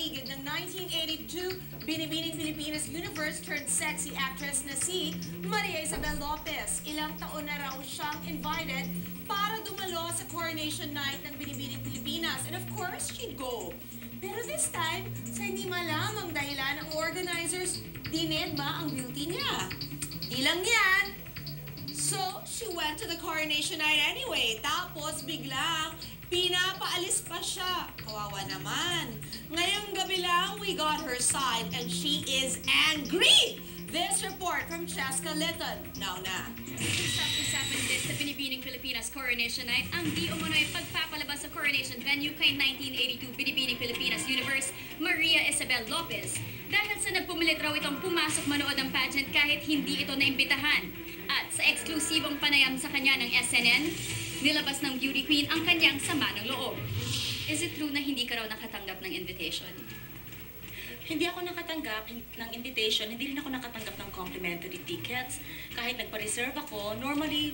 paligid ng 1982 Binibining Pilipinas Universe turned sexy actress na si Maria Isabel Lopez. Ilang taon na raw siyang invited para dumalo sa coronation night ng Binibining Pilipinas. And of course, she'd go. Pero this time, sa hindi malamang dahilan, ang organizers dinedma ang beauty niya. Di lang yan. So, she went to the coronation night anyway. Tapos, biglang, pinapaalis pa siya. Kawawa naman. Ngayong gabi lang, we got her side and she is angry. This report from Cheska Litton. Now na. Usap-usapan din sa Binibining Pilipinas Coronation Night ang di umunoy pagpapalabas sa coronation venue kay 1982 Binibining Pilipinas Universe Maria Isabel Lopez dahil sa nagpumilit raw itong pumasok manood ng pageant kahit hindi ito naimbitahan. At sa eksklusibong panayam sa kanya ng SNN, nilabas ng beauty queen ang kanyang sama ng loob. Is it true na hindi ka raw nakatanggap ng invitation? Hindi ako nakatanggap ng invitation, hindi rin ako nakatanggap ng complimentary tickets. Kahit nagpa-reserve ako, normally,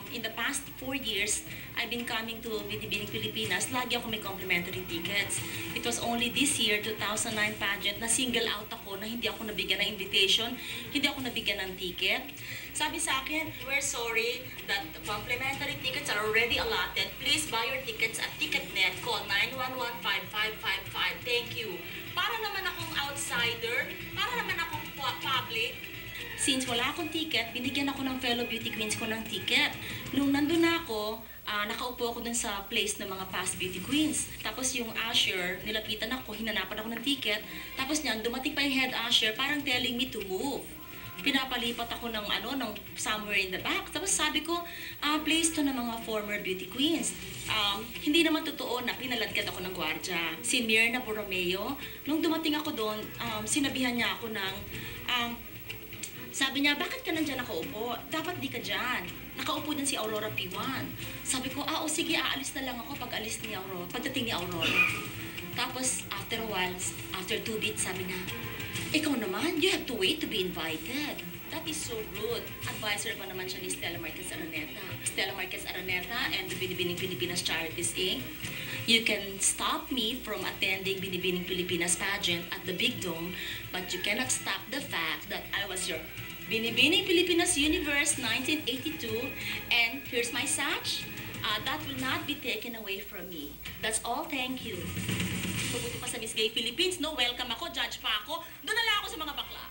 in the past 4 years, I've been coming to Binibining Pilipinas, lagi ako may complimentary tickets. It was only this year, 2009 pageant, na single out ako na hindi ako nabigyan ng invitation, hindi ako nabigyan ng ticket. Sabi sa akin, we're sorry that the complimentary tickets are already allotted. Please buy your tickets at TicketNet. Call 911-5555. Thank you. Para naman akong outsider, para naman akong public. Since wala akong ticket, binigyan ako ng fellow beauty queens ko ng ticket. Nung nandun na ako, nakaupo ako dun sa place ng mga past beauty queens. Tapos yung usher, nilapitan ako, hinanapan ako ng ticket. Tapos niyan, dumating pa yung head usher, parang telling me to move. Pinapalipat ako ng somewhere in the back. Tapos sabi ko, place to ng mga former beauty queens. Hindi naman totoo na pinaladkad ako ng gwardya. Si Mirna Borromeo, nung dumating ako doon, sinabihan niya ako ng, sabi niya, bakit ka nandyan nakaupo? Dapat di ka dyan. Nakaupo din si Aurora P1. Sabi ko, o sige, aalis na lang ako pagdating ni Aurora. Tapos, after a while, after 2 beats, sabi niya, ikaw naman, you have to wait to be invited. That is so rude. Advisor pa naman siya ni Stella Marquez Araneta. Stella Marquez Araneta and the Binibining Pilipinas Charities Inc. You can stop me from attending Binibining Pilipinas pageant at the Big Dome, but you cannot stop the fact that I was your Binibining Pilipinas Universe 1982, and here's my sash. That will not be taken away from me. That's all, thank you. Mabuti pa sa Miss Gay Philippines, no? Welcome ako, judge pa ako. Doon na lang ako sa mga bakla.